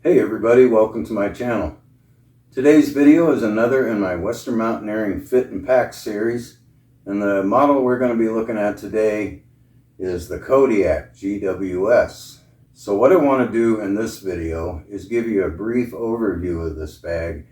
Hey everybody, welcome to my channel. Today's video is another in my Western Mountaineering Fit and Pack series, and the model we're going to be looking at today is the Kodiak GWS. So what I want to do in this video is give you a brief overview of this bag,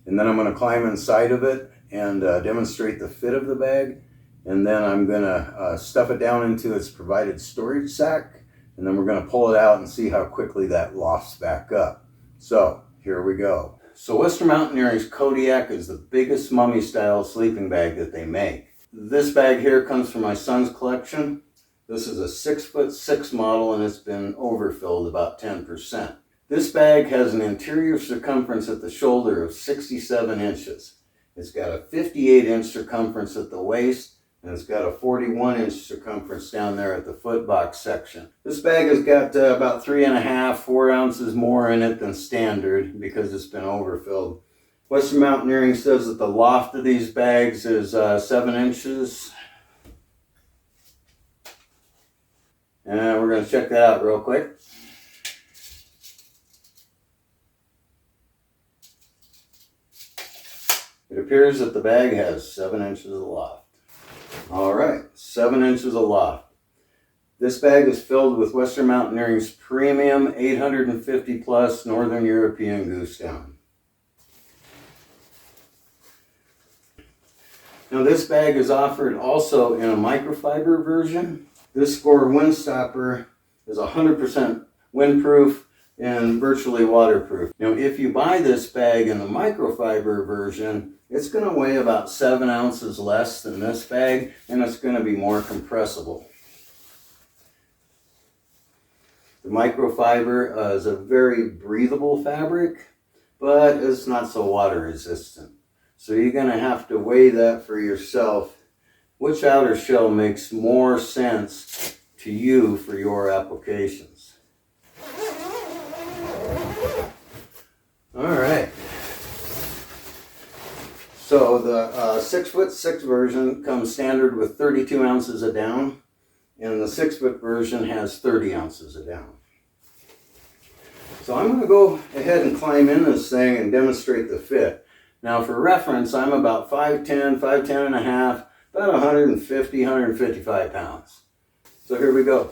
and then I'm going to climb inside of it and demonstrate the fit of the bag, and then I'm going to stuff it down into its provided storage sack, and then we're going to pull it out and see how quickly that lofts back up. So here we go. So Western Mountaineering's Kodiak is the biggest mummy style sleeping bag that they make. This bag here comes from my son's collection. This is a 6'6" model, and it's been overfilled about 10%. This bag has an interior circumference at the shoulder of 67 inches. It's got a 58-inch circumference at the waist, and it's got a 41-inch circumference down there at the foot box section. This bag has got about 3.5–4 ounces more in it than standard because it's been overfilled. Western Mountaineering says that the loft of these bags is 7 inches. And we're going to check that out real quick. It appears that the bag has 7 inches of loft. All right, 7 inches of loft. This bag is filled with Western Mountaineering's premium 850 plus Northern European goose down. Now this bag is offered also in a microfiber version. This Score Windstopper is 100% windproof and virtually waterproof. Now if you buy this bag in the microfiber version, it's going to weigh about 7 ounces less than this bag, and it's going to be more compressible. The microfiber is a very breathable fabric, but it's not so water resistant. So you're going to have to weigh that for yourself. Which outer shell makes more sense to you for your applications? All right. So the 6'6" version comes standard with 32 ounces of down, and the 6-foot version has 30 ounces of down. So I'm going to go ahead and climb in this thing and demonstrate the fit. Now for reference, I'm about 5'10", 5'10 and a half, about 150, 155 pounds. So here we go.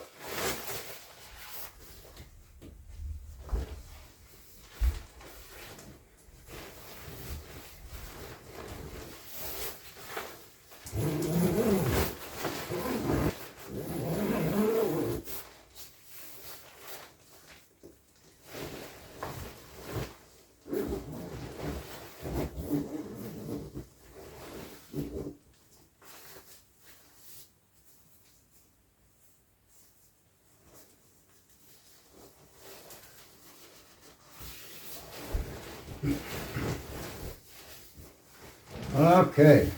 Okay.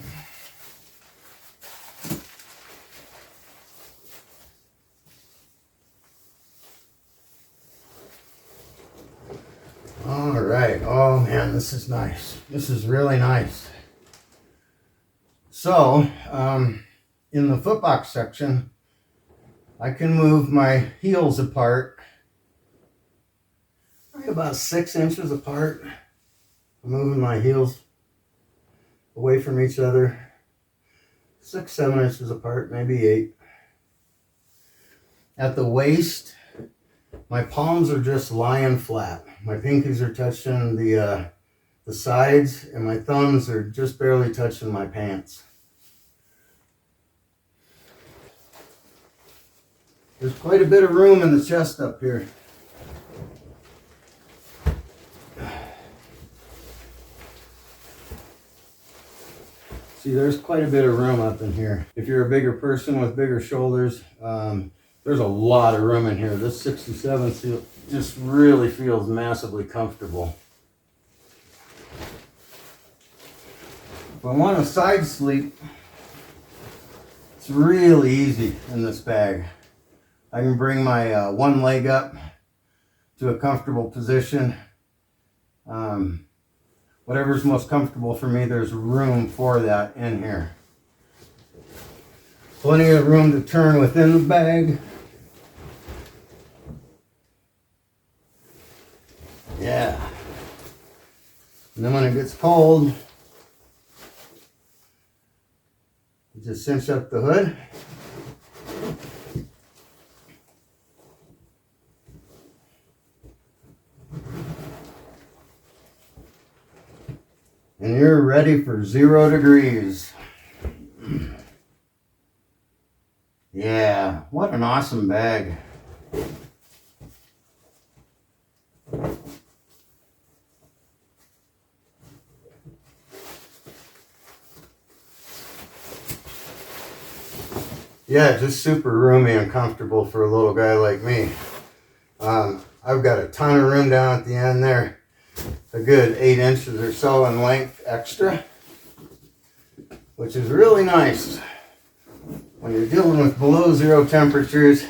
All right. Oh man, this is nice. This is really nice. So, in the footbox section, I can move my heels apart, right about 6 inches apart. I'm moving my heels away from each other, 6–7 inches apart, maybe 8. At the waist, my palms are just lying flat. My pinkies are touching the sides, and my thumbs are just barely touching my pants. There's quite a bit of room in the chest up here. See, there's quite a bit of room up in here. If you're a bigger person with bigger shoulders, there's a lot of room in here. This 67 just really feels massively comfortable. If I want a side sleep, it's really easy in this bag. I can bring my one leg up to a comfortable position. Whatever's most comfortable for me, there's room for that in here. Plenty of room to turn within the bag. Yeah. And then when it gets cold, you just cinch up the hood. And you're ready for 0 degrees. Yeah, what an awesome bag. Yeah, just super roomy and comfortable for a little guy like me. I've got a ton of room down at the end there. A good 8 inches or so in length extra, which is really nice. When you're dealing with below 0 temperatures,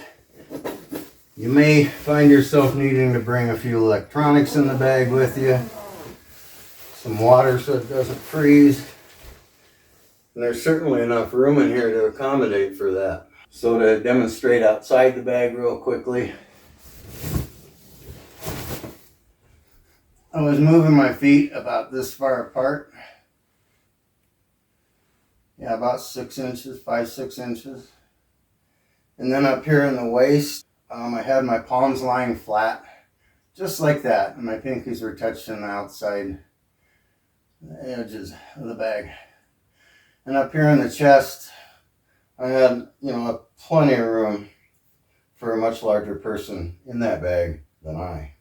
you may find yourself needing to bring a few electronics in the bag with you, some water so it doesn't freeze. And there's certainly enough room in here to accommodate for that. So to demonstrate outside the bag real quickly, I was moving my feet about this far apart. Yeah, about 6 inches, 5-6 inches. And then up here in the waist, I had my palms lying flat, just like that. And my pinkies were touching the outside edges of the bag. And up here in the chest, I had, plenty of room for a much larger person in that bag than I.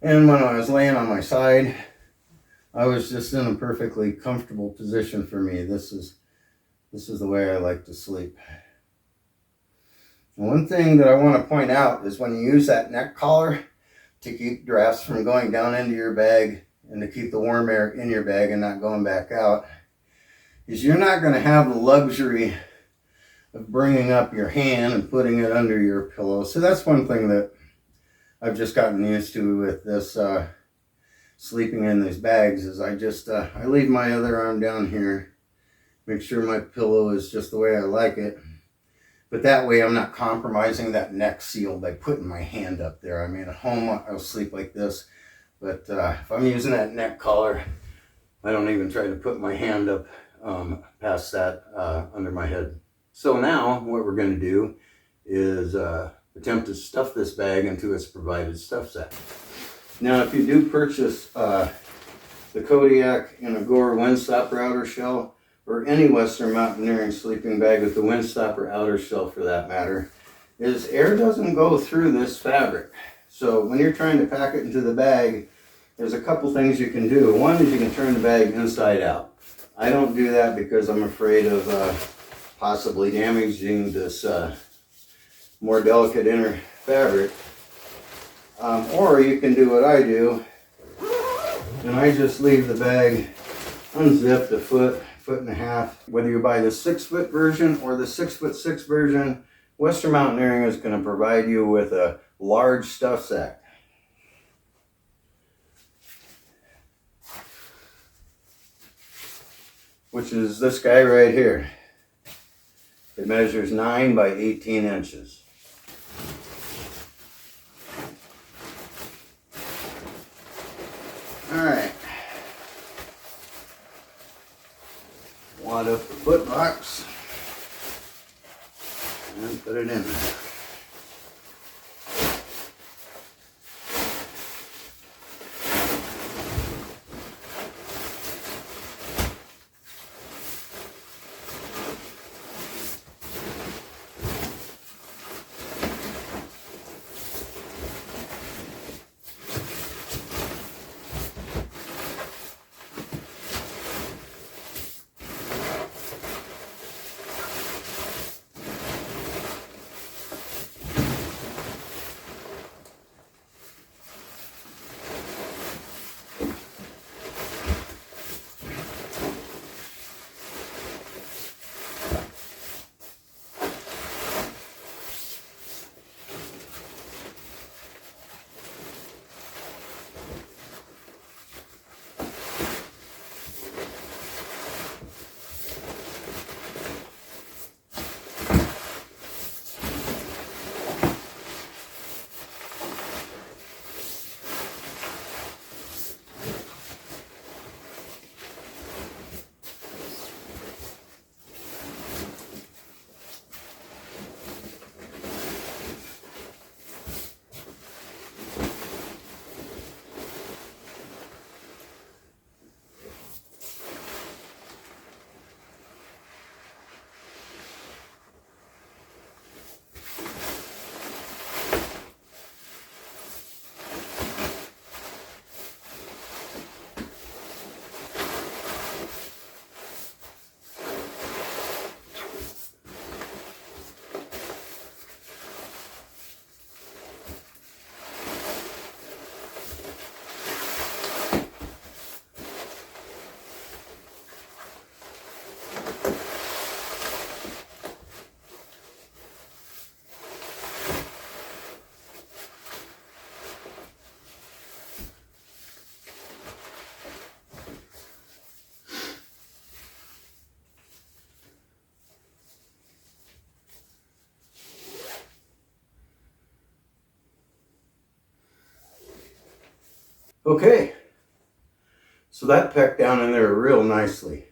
And when I was laying on my side, I was just in a perfectly comfortable position for me. This is the way I like to sleep. And one thing that I want to point out is when you use that neck collar to keep drafts from going down into your bag and to keep the warm air in your bag and not going back out, is you're not going to have the luxury of bringing up your hand and putting it under your pillow. So that's one thing that I've just gotten used to with this sleeping in these bags is I leave my other arm down here, make sure my pillow is just the way I like it. But that way I'm not compromising that neck seal by putting my hand up there. I mean, at home I'll sleep like this, but if I'm using that neck collar, I don't even try to put my hand up past that under my head. So now what we're going to do is attempt to stuff this bag into its provided stuff sack. Now, if you do purchase the Kodiak in a Gore Windstopper outer shell, or any Western Mountaineering sleeping bag with the Windstopper outer shell for that matter, is air doesn't go through this fabric. So when you're trying to pack it into the bag, there's a couple things you can do. One is you can turn the bag inside out. I don't do that because I'm afraid of possibly damaging this more delicate inner fabric. Or you can do what I do, and I just leave the bag unzipped a foot and a half. Whether you buy the 6-foot version or the 6'6" version, Western Mountaineering is going to provide you with a large stuff sack. Which is this guy right here. It measures 9 by 18 inches. Alright. Wad up the foot box and put it in there. Okay, so that packed down in there real nicely.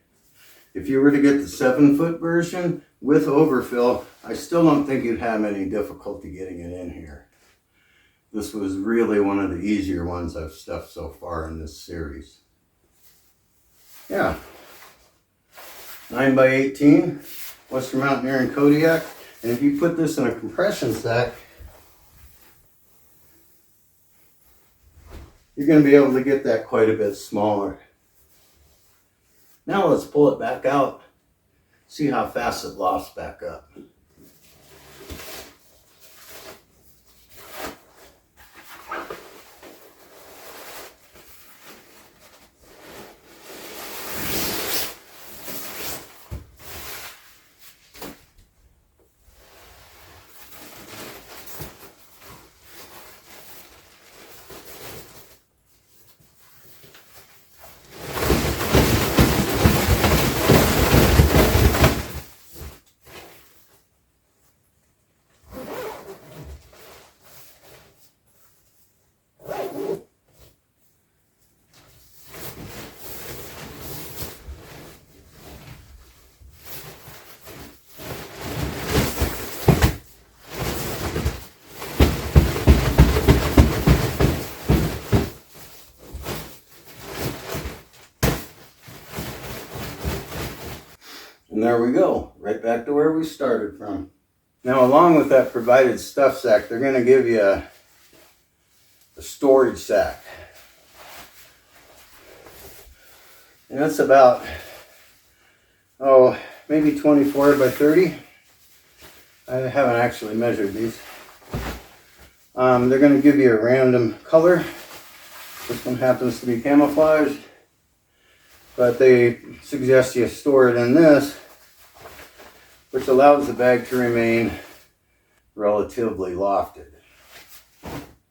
If you were to get the 7-foot version with overfill, I still don't think you'd have any difficulty getting it in here. This was really one of the easier ones I've stuffed so far in this series. Yeah, 9x18 Western Mountaineering Kodiak. And if you put this in a compression sack, you're going to be able to get that quite a bit smaller. Now let's pull it back out, see how fast it lofts back up. And there we go, right back to where we started from. Now, along with that provided stuff sack, they're going to give you a storage sack. And that's about, maybe 24 by 30. I haven't actually measured these. They're going to give you a random color. This one happens to be camouflaged, but they suggest you store it in this, which allows the bag to remain relatively lofted.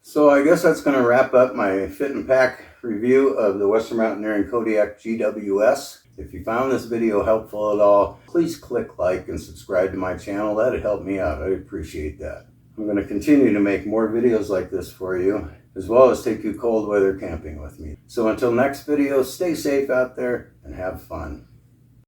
So I guess that's going to wrap up my fit and pack review of the Western Mountaineering Kodiak GWS. If you found this video helpful at all, please click like and subscribe to my channel. That'd help me out. I'd appreciate that. I'm going to continue to make more videos like this for you, as well as take you cold weather camping with me. So until next video, stay safe out there and have fun.